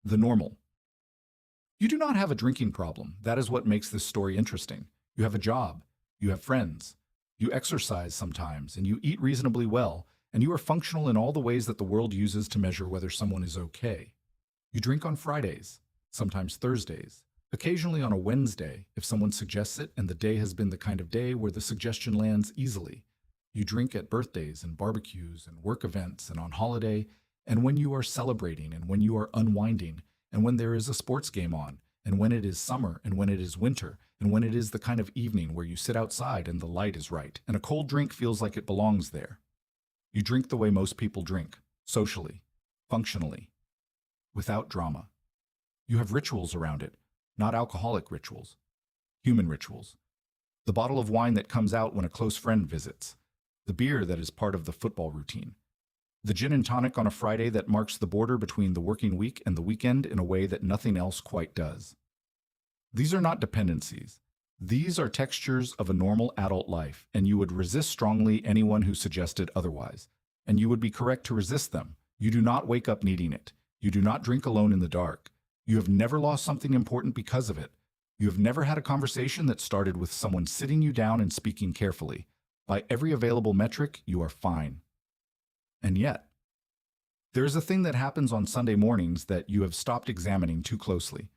The normal. You do not have a drinking problem. That is what makes this story interesting. You have a job. You have friends. You exercise sometimes, and you eat reasonably well, and you are functional in all the ways that the world uses to measure whether someone is okay. You drink on Fridays, sometimes Thursdays, occasionally on a Wednesday if someone suggests it and the day has been the kind of day where the suggestion lands easily. You drink at birthdays and barbecues and work events and on holiday, and when you are celebrating and when you are unwinding, and when there is a sports game on, and when it is summer and when it is winter, and when it is the kind of evening where you sit outside and the light is right, and a cold drink feels like it belongs there. You drink the way most people drink, socially, functionally, without drama. You have rituals around it, not alcoholic rituals, human rituals. The bottle of wine that comes out when a close friend visits, the beer that is part of the football routine, the gin and tonic on a Friday that marks the border between the working week and the weekend in a way that nothing else quite does. These are not dependencies. These are textures of a normal adult life, and you would resist strongly anyone who suggested otherwise. And you would be correct to resist them. You do not wake up needing it. You do not drink alone in the dark. You have never lost something important because of it. You have never had a conversation that started with someone sitting you down and speaking carefully. By every available metric, you are fine. And yet, there is a thing that happens on Sunday mornings that you have stopped examining too closely.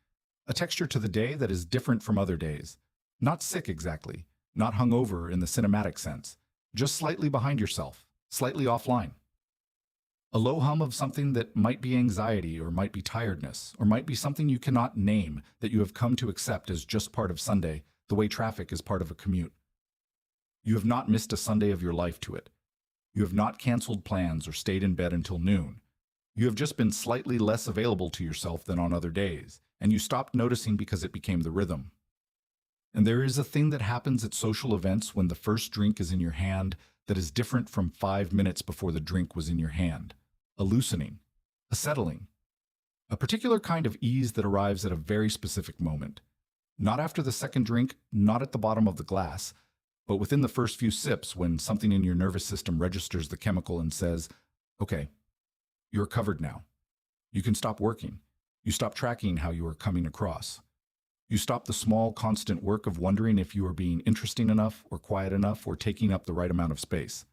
A texture to the day that is different from other days. Not sick exactly, not hungover in the cinematic sense, just slightly behind yourself, slightly offline. A low hum of something that might be anxiety or might be tiredness, or might be something you cannot name that you have come to accept as just part of Sunday, the way traffic is part of a commute. You have not missed a Sunday of your life to it. You have not canceled plans or stayed in bed until noon. You have just been slightly less available to yourself than on other days, and you stopped noticing because it became the rhythm. And there is a thing that happens at social events when the first drink is in your hand that is different from 5 minutes before the drink was in your hand. A loosening, a settling, a particular kind of ease that arrives at a very specific moment. Not after the second drink, not at the bottom of the glass, but within the first few sips when something in your nervous system registers the chemical and says, okay, you're covered now. You can stop working. You stop tracking how you are coming across. You stop the small, constant work of wondering if you are being interesting enough or quiet enough or taking up the right amount of space.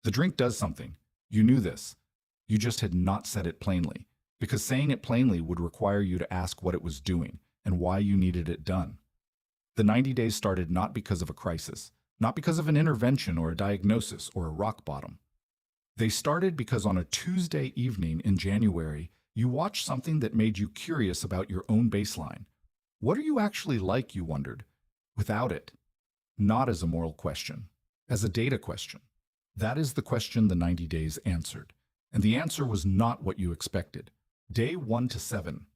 The drink does something. You knew this. You just had not said it plainly, because saying it plainly would require you to ask what it was doing and why you needed it done. The 90 days started not because of a crisis, not because of an intervention or a diagnosis or a rock bottom. They started because on a Tuesday evening in January, you watched something that made you curious about your own baseline. What are you actually like, you wondered, without it? Not as a moral question, as a data question. That is the question the 90 days answered. And the answer was not what you expected. Day 1 to 7,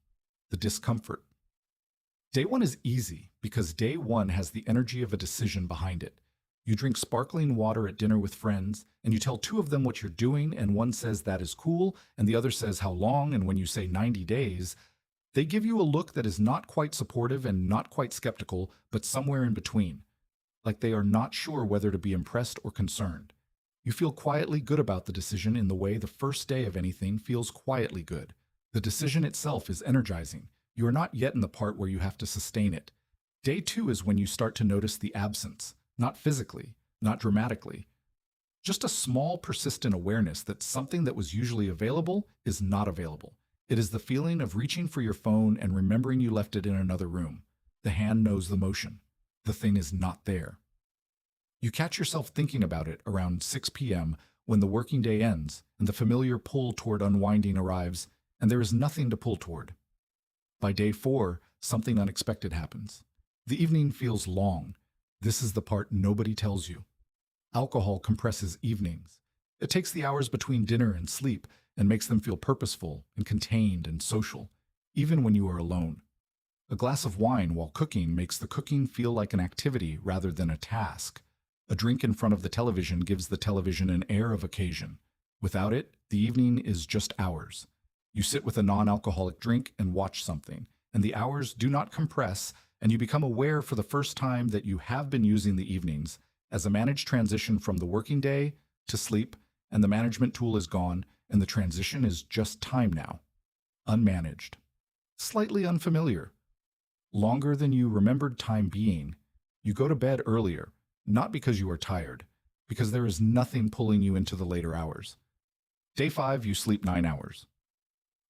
the discomfort. Day 1 is easy because day 1 has the energy of a decision behind it. You drink sparkling water at dinner with friends, and you tell 2 of them what you're doing, and one says that is cool, and the other says how long, and when you say 90 days, they give you a look that is not quite supportive and not quite skeptical, but somewhere in between, like they are not sure whether to be impressed or concerned. You feel quietly good about the decision in the way the first day of anything feels quietly good. The decision itself is energizing. You are not yet in the part where you have to sustain it. Day 2 is when you start to notice the absence, not physically, not dramatically. Just a small, persistent awareness that something that was usually available is not available. It is the feeling of reaching for your phone and remembering you left it in another room. The hand knows the motion. The thing is not there. You catch yourself thinking about it around 6 p.m. when the working day ends and the familiar pull toward unwinding arrives, and there is nothing to pull toward. By day 4, something unexpected happens. The evening feels long. This is the part nobody tells you. Alcohol compresses evenings. It takes the hours between dinner and sleep and makes them feel purposeful and contained and social, even when you are alone. A glass of wine while cooking makes the cooking feel like an activity rather than a task. A drink in front of the television gives the television an air of occasion. Without it, the evening is just hours. You sit with a non-alcoholic drink and watch something, and the hours do not compress, and you become aware for the first time that you have been using the evenings as a managed transition from the working day to sleep, and the management tool is gone, and the transition is just time now. unmanaged, slightly unfamiliar, longer than you remembered time being. You go to bed earlier, not because you are tired, because there is nothing pulling you into the later hours. Day 5, you sleep 9 hours.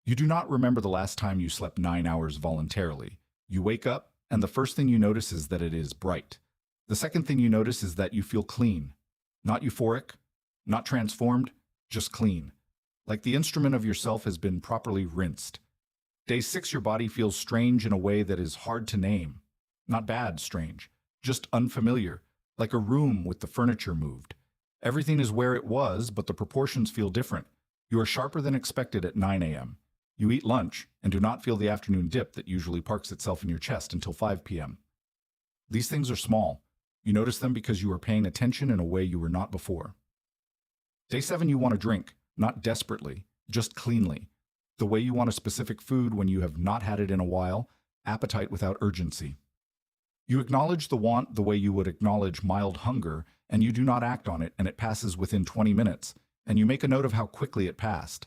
You do not remember the last time you slept 9 hours voluntarily. You wake up, and the first thing you notice is that it is bright. The second thing you notice is that you feel clean. Not euphoric, not transformed, just clean. Like the instrument of yourself has been properly rinsed. Day 6, your body feels strange in a way that is hard to name. Not bad strange, just unfamiliar, like a room with the furniture moved. Everything is where it was, but the proportions feel different. You are sharper than expected at 9 a.m. You eat lunch and do not feel the afternoon dip that usually parks itself in your chest until 5 p.m. These things are small. You notice them because you are paying attention in a way you were not before. Day 7, you want to drink, not desperately, just cleanly. The way you want a specific food when you have not had it in a while, appetite without urgency. You acknowledge the want the way you would acknowledge mild hunger, and you do not act on it, and it passes within 20 minutes, and you make a note of how quickly it passed.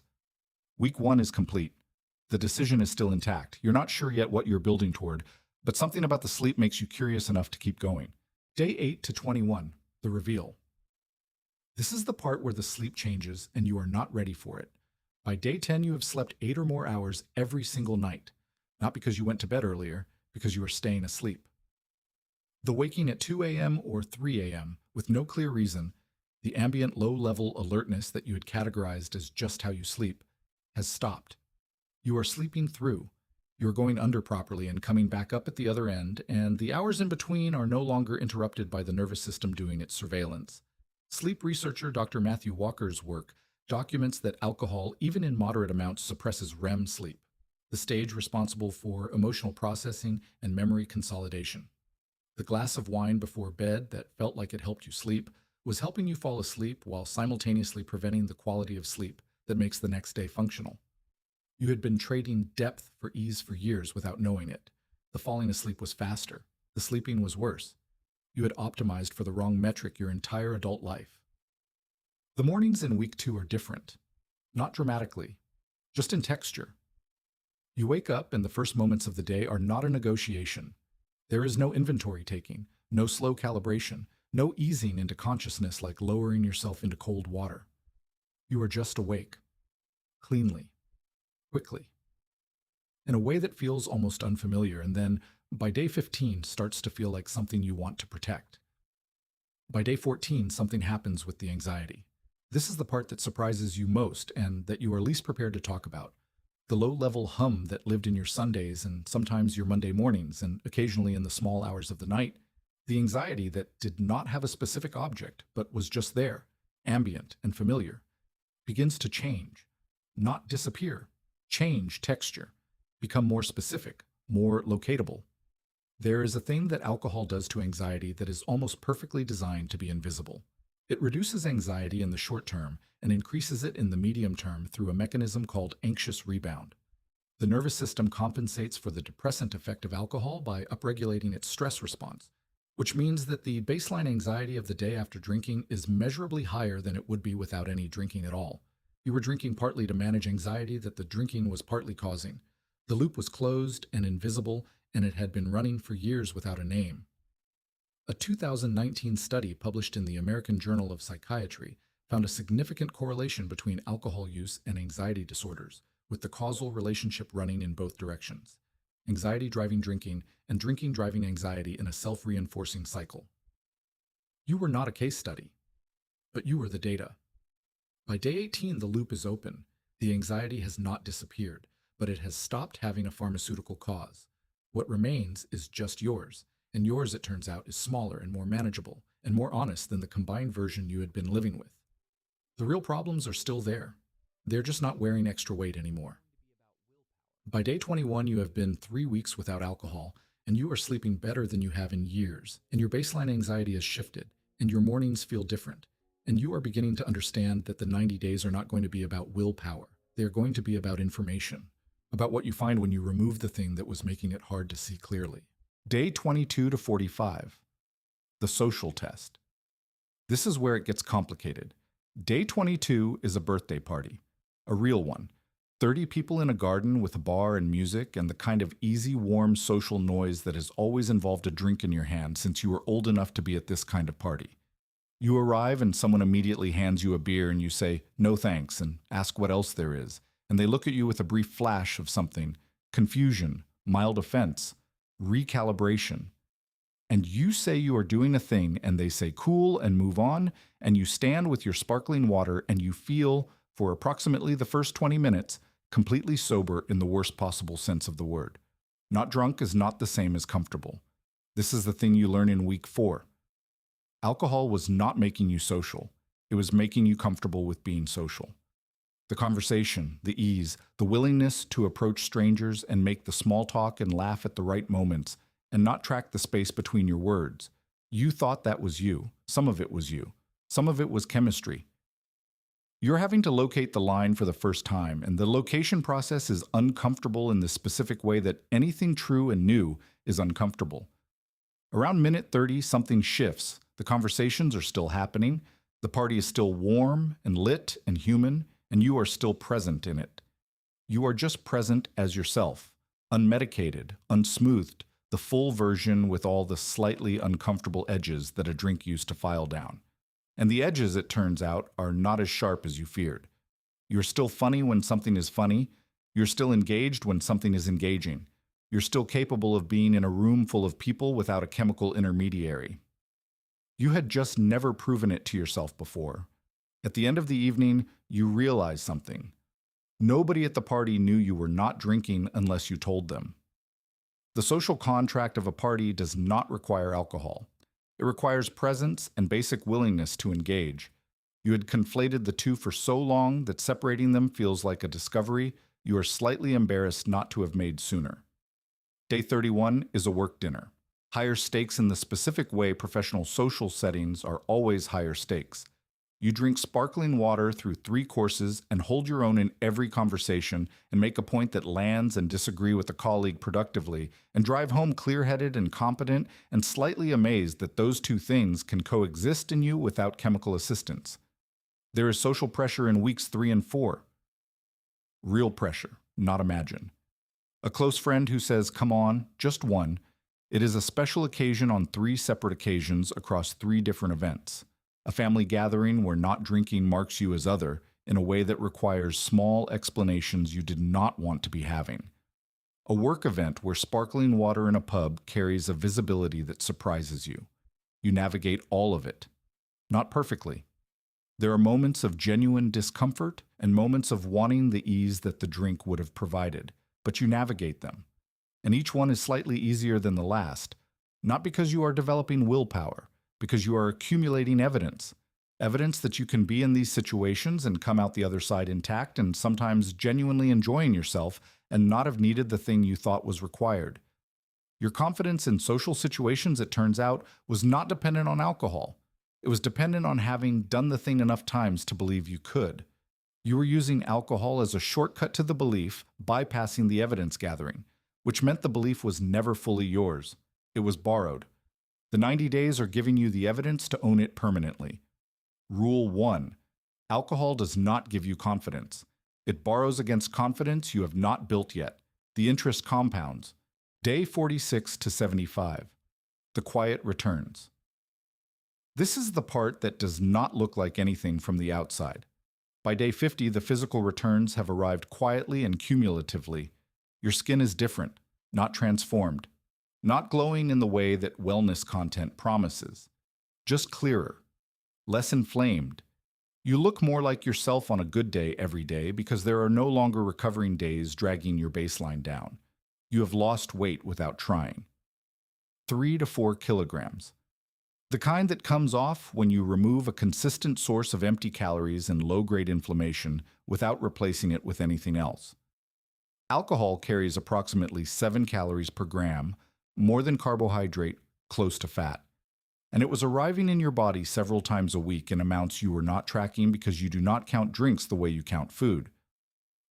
Week 1 is complete. The decision is still intact. You're not sure yet what you're building toward, but something about the sleep makes you curious enough to keep going. Day 8 to 21, the reveal. This is the part where the sleep changes and you are not ready for it. By day 10, you have slept 8 or more hours every single night. Not because you went to bed earlier, because you are staying asleep. The waking at 2 a.m. or 3 a.m. with no clear reason, the ambient low-level alertness that you had categorized as just how you sleep, has stopped. You are sleeping through. You are going under properly and coming back up at the other end, and the hours in between are no longer interrupted by the nervous system doing its surveillance. Sleep researcher Dr. Matthew Walker's work documents that alcohol, even in moderate amounts, suppresses REM sleep, the stage responsible for emotional processing and memory consolidation. The glass of wine before bed that felt like it helped you sleep was helping you fall asleep while simultaneously preventing the quality of sleep that makes the next day functional. You had been trading depth for ease for years without knowing it. The falling asleep was faster. The sleeping was worse. You had optimized for the wrong metric your entire adult life. The mornings in week 2 are different. Not dramatically, just in texture. You wake up and the first moments of the day are not a negotiation. There is no inventory taking, no slow calibration, no easing into consciousness like lowering yourself into cold water. You are just awake. Cleanly. Quickly. In a way that feels almost unfamiliar, and then, by day 15, starts to feel like something you want to protect. By day 14, something happens with the anxiety. This is the part that surprises you most and that you are least prepared to talk about. The low-level hum that lived in your Sundays and sometimes your Monday mornings and occasionally in the small hours of the night. The anxiety that did not have a specific object but was just there, ambient and familiar, begins to change, not disappear, change texture, become more specific, more locatable. There is a thing that alcohol does to anxiety that is almost perfectly designed to be invisible. It reduces anxiety in the short term and increases it in the medium term through a mechanism called anxious rebound. The nervous system compensates for the depressant effect of alcohol by upregulating its stress response, which means that the baseline anxiety of the day after drinking is measurably higher than it would be without any drinking at all. You were drinking partly to manage anxiety that the drinking was partly causing. The loop was closed and invisible, and it had been running for years without a name. A 2019 study published in the American Journal of Psychiatry found a significant correlation between alcohol use and anxiety disorders, with the causal relationship running in both directions. Anxiety driving drinking, and drinking driving anxiety in a self-reinforcing cycle. You were not a case study, but you were the data. By day 18, the loop is open. The anxiety has not disappeared, but it has stopped having a pharmaceutical cause. What remains is just yours, and yours, it turns out, is smaller and more manageable, and more honest than the combined version you had been living with. The real problems are still there. They're just not wearing extra weight anymore. By day 21, you have been 3 weeks without alcohol, and you are sleeping better than you have in years, and your baseline anxiety has shifted, and your mornings feel different, and you are beginning to understand that the 90 days are not going to be about willpower. They are going to be about information, about what you find when you remove the thing that was making it hard to see clearly. Day 22 to 45. The social test. This is where it gets complicated. Day 22 is a birthday party, a real one. 30 people in a garden with a bar and music and the kind of easy, warm social noise that has always involved a drink in your hand since you were old enough to be at this kind of party. You arrive and someone immediately hands you a beer and you say, "No thanks," and ask what else there is. And they look at you with a brief flash of something: confusion, mild offense, recalibration. And you say you are doing a thing and they say cool and move on, and you stand with your sparkling water and you feel, for approximately the first 20 minutes, completely sober in the worst possible sense of the word. Not drunk is not the same as comfortable. This is the thing you learn in week 4. Alcohol was not making you social. It was making you comfortable with being social. The conversation, the ease, the willingness to approach strangers and make the small talk and laugh at the right moments and not track the space between your words. You thought that was you. Some of it was you. Some of it was chemistry. You're having to locate the line for the first time, and the location process is uncomfortable in the specific way that anything true and new is uncomfortable. Around minute 30, something shifts. The conversations are still happening. The party is still warm and lit and human, and you are still present in it. You are just present as yourself, unmedicated, unsmoothed, the full version with all the slightly uncomfortable edges that a drink used to file down. And the edges, it turns out, are not as sharp as you feared. You're still funny when something is funny. You're still engaged when something is engaging. You're still capable of being in a room full of people without a chemical intermediary. You had just never proven it to yourself before. At the end of the evening, you realize something. Nobody at the party knew you were not drinking unless you told them. The social contract of a party does not require alcohol. It requires presence and basic willingness to engage. You had conflated the two for so long that separating them feels like a discovery you are slightly embarrassed not to have made sooner. Day 31 is a work dinner. Higher stakes in the specific way professional social settings are always higher stakes. You drink sparkling water through 3 courses and hold your own in every conversation and make a point that lands and disagree with a colleague productively and drive home clear-headed and competent and slightly amazed that those two things can coexist in you without chemical assistance. There is social pressure in weeks 3 and 4. Real pressure, not imagined. A close friend who says, "Come on, just one." It is a special occasion on 3 separate occasions across 3 different events. A family gathering where not drinking marks you as other in a way that requires small explanations you did not want to be having. A work event where sparkling water in a pub carries a visibility that surprises you. You navigate all of it. Not perfectly. There are moments of genuine discomfort and moments of wanting the ease that the drink would have provided, but you navigate them. And each one is slightly easier than the last, not because you are developing willpower, because you are accumulating evidence. Evidence that you can be in these situations and come out the other side intact and sometimes genuinely enjoying yourself and not have needed the thing you thought was required. Your confidence in social situations, it turns out, was not dependent on alcohol. It was dependent on having done the thing enough times to believe you could. You were using alcohol as a shortcut to the belief, bypassing the evidence gathering, which meant the belief was never fully yours. It was borrowed. The 90 days are giving you the evidence to own it permanently. Rule 1. Alcohol does not give you confidence. It borrows against confidence you have not built yet. The interest compounds. Day 46 to 75. The quiet returns. This is the part that does not look like anything from the outside. By day 50, the physical returns have arrived quietly and cumulatively. Your skin is different, not transformed, not glowing in the way that wellness content promises, just clearer, less inflamed. You look more like yourself on a good day every day because there are no longer recovering days dragging your baseline down. You have lost weight without trying. 3 to 4 kilograms. The kind that comes off when you remove a consistent source of empty calories and low-grade inflammation without replacing it with anything else. Alcohol carries approximately 7 calories per gram, more than carbohydrate, close to fat. And it was arriving in your body several times a week in amounts you were not tracking because you do not count drinks the way you count food.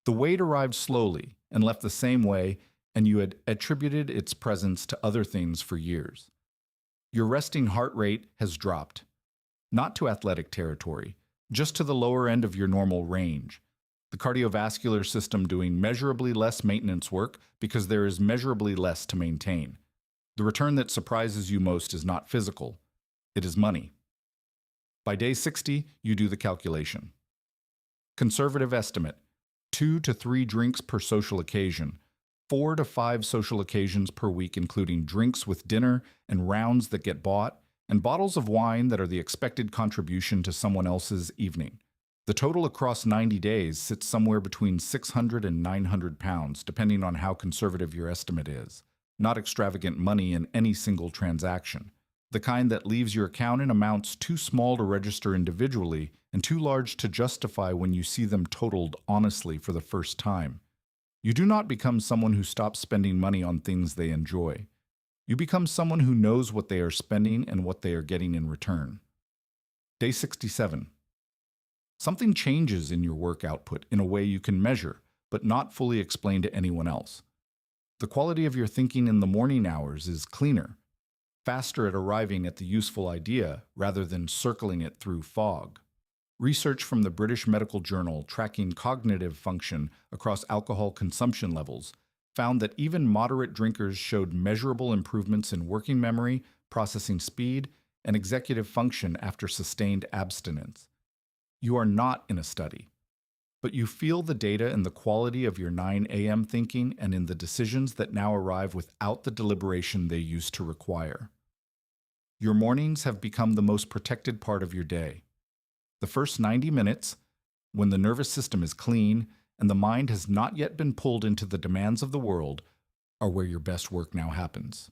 The weight arrived slowly and left the same way, and you had attributed its presence to other things for years. Your resting heart rate has dropped. Not to athletic territory, just to the lower end of your normal range. The cardiovascular system doing measurably less maintenance work because there is measurably less to maintain. The return that surprises you most is not physical, it is money. By day 60, you do the calculation. Conservative estimate: 2 to 3 drinks per social occasion, 4 to 5 social occasions per week, including drinks with dinner and rounds that get bought, and bottles of wine that are the expected contribution to someone else's evening. The total across 90 days sits somewhere between 600 and 900 pounds, depending on how conservative your estimate is. Not extravagant money in any single transaction. The kind that leaves your account in amounts too small to register individually and too large to justify when you see them totaled honestly for the first time. You do not become someone who stops spending money on things they enjoy. You become someone who knows what they are spending and what they are getting in return. Day 67. Something changes in your work output in a way you can measure, but not fully explain to anyone else. The quality of your thinking in the morning hours is cleaner, faster at arriving at the useful idea rather than circling it through fog. Research from the British Medical Journal tracking cognitive function across alcohol consumption levels found that even moderate drinkers showed measurable improvements in working memory, processing speed, and executive function after sustained abstinence. You are not in a study, but you feel the data in the quality of your 9 a.m. thinking and in the decisions that now arrive without the deliberation they used to require. Your mornings have become the most protected part of your day. The first 90 minutes, when the nervous system is clean and the mind has not yet been pulled into the demands of the world, are where your best work now happens.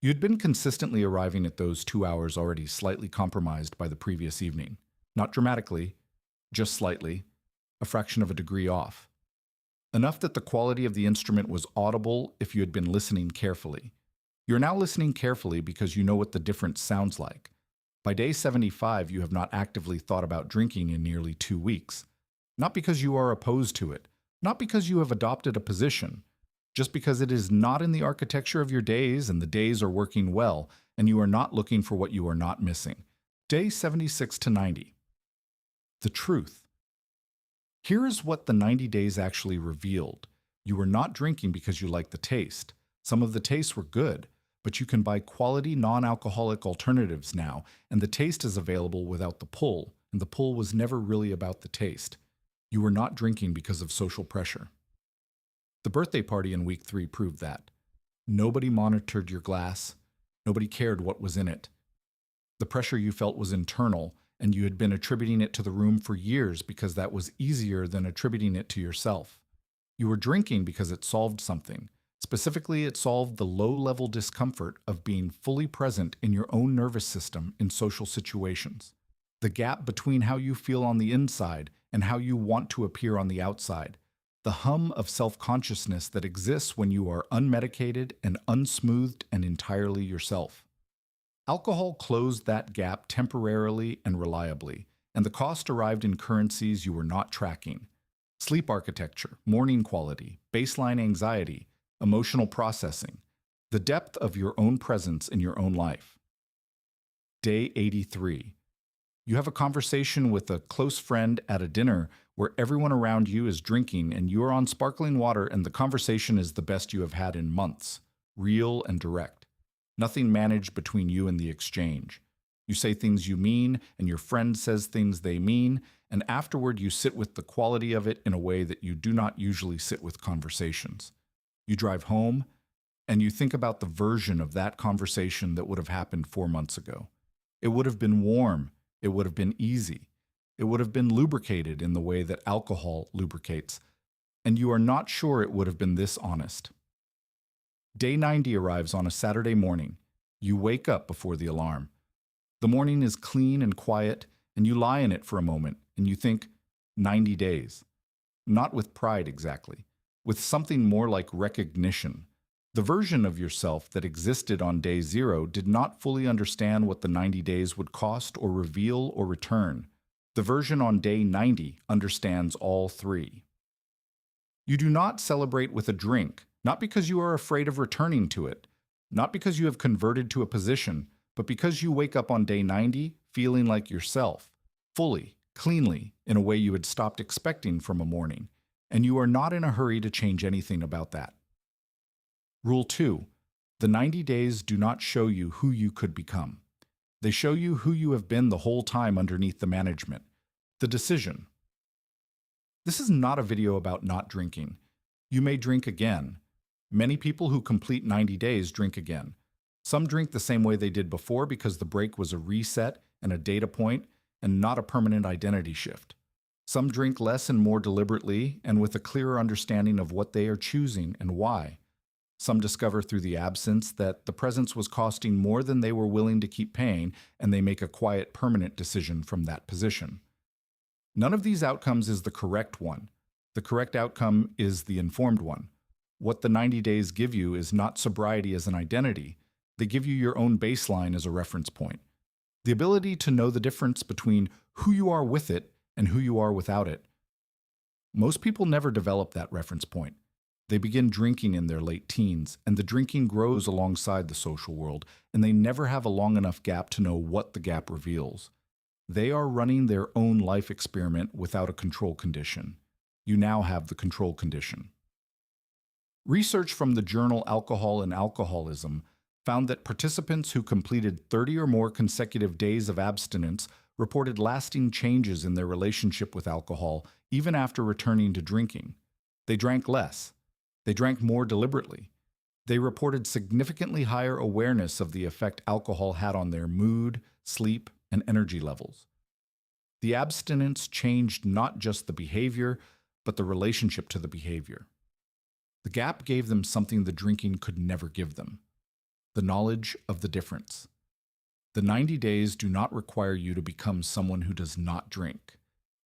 You'd been consistently arriving at those 2 hours already slightly compromised by the previous evening. Not dramatically, just slightly, a fraction of a degree off. Enough that the quality of the instrument was audible if you had been listening carefully. You're now listening carefully because you know what the difference sounds like. By day 75, you have not actively thought about drinking in nearly 2 weeks. Not because you are opposed to it, not because you have adopted a position, just because it is not in the architecture of your days and the days are working well and you are not looking for what you are not missing. Day 76 to 90. The truth. Here is what the 90 days actually revealed. You were not drinking because you liked the taste. Some of the tastes were good, but you can buy quality non-alcoholic alternatives now, and the taste is available without the pull, and the pull was never really about the taste. You were not drinking because of social pressure. The birthday party in week 3 proved that. Nobody monitored your glass. Nobody cared what was in it. The pressure you felt was internal, and you had been attributing it to the room for years because that was easier than attributing it to yourself. You were drinking because it solved something. Specifically, it solved the low-level discomfort of being fully present in your own nervous system in social situations. The gap between how you feel on the inside and how you want to appear on the outside. The hum of self-consciousness that exists when you are unmedicated and unsmoothed and entirely yourself. Alcohol closed that gap temporarily and reliably, and the cost arrived in currencies you were not tracking. Sleep architecture, morning quality, baseline anxiety, emotional processing, the depth of your own presence in your own life. Day 83. You have a conversation with a close friend at a dinner where everyone around you is drinking and you are on sparkling water and the conversation is the best you have had in months, real and direct. Nothing managed between you and the exchange. You say things you mean, and your friend says things they mean, and afterward you sit with the quality of it in a way that you do not usually sit with conversations. You drive home, and you think about the version of that conversation that would have happened 4 months ago. It would have been warm. It would have been easy. It would have been lubricated in the way that alcohol lubricates, and you are not sure it would have been this honest. Day 90 arrives on a Saturday morning. You wake up before the alarm. The morning is clean and quiet, and you lie in it for a moment, and you think, 90 days. Not with pride exactly, with something more like recognition. The version of yourself that existed on day 0 did not fully understand what the 90 days would cost or reveal or return. The version on day 90 understands all 3. You do not celebrate with a drink, not because you are afraid of returning to it, not because you have converted to a position, but because you wake up on day 90 feeling like yourself, fully, cleanly, in a way you had stopped expecting from a morning, and you are not in a hurry to change anything about that. Rule 2. The 90 days do not show you who you could become. They show you who you have been the whole time underneath the management, the decision. This is not a video about not drinking. You may drink again. Many people who complete 90 days drink again. Some drink the same way they did before because the break was a reset and a data point and not a permanent identity shift. Some drink less and more deliberately and with a clearer understanding of what they are choosing and why. Some discover through the absence that the presence was costing more than they were willing to keep paying, and they make a quiet, permanent decision from that position. None of these outcomes is the correct one. The correct outcome is the informed one. What the 90 days give you is not sobriety as an identity. They give you your own baseline as a reference point. The ability to know the difference between who you are with it and who you are without it. Most people never develop that reference point. They begin drinking in their late teens, and the drinking grows alongside the social world, and they never have a long enough gap to know what the gap reveals. They are running their own life experiment without a control condition. You now have the control condition. Research from the journal Alcohol and Alcoholism found that participants who completed 30 or more consecutive days of abstinence reported lasting changes in their relationship with alcohol even after returning to drinking. They drank less. They drank more deliberately. They reported significantly higher awareness of the effect alcohol had on their mood, sleep, and energy levels. The abstinence changed not just the behavior, but the relationship to the behavior. The gap gave them something the drinking could never give them: the knowledge of the difference. The 90 days do not require you to become someone who does not drink.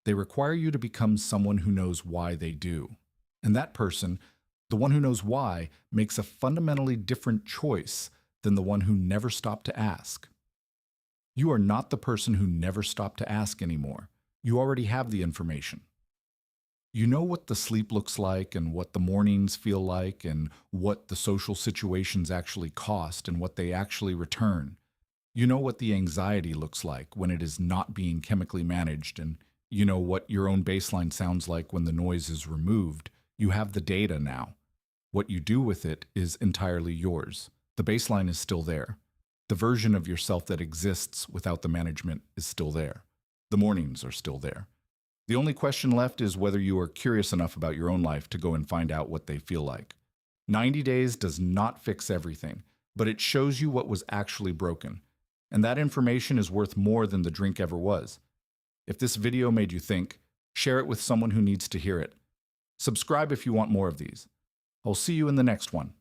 They require you to become someone who knows why they do. And that person, the one who knows why, makes a fundamentally different choice than the one who never stopped to ask. You are not the person who never stopped to ask anymore. You already have the information. You know what the sleep looks like and what the mornings feel like and what the social situations actually cost and what they actually return. You know what the anxiety looks like when it is not being chemically managed, and you know what your own baseline sounds like when the noise is removed. You have the data now. What you do with it is entirely yours. The baseline is still there. The version of yourself that exists without the management is still there. The mornings are still there. The only question left is whether you are curious enough about your own life to go and find out what they feel like. 90 days does not fix everything, but it shows you what was actually broken. And that information is worth more than the drink ever was. If this video made you think, share it with someone who needs to hear it. Subscribe if you want more of these. I'll see you in the next one.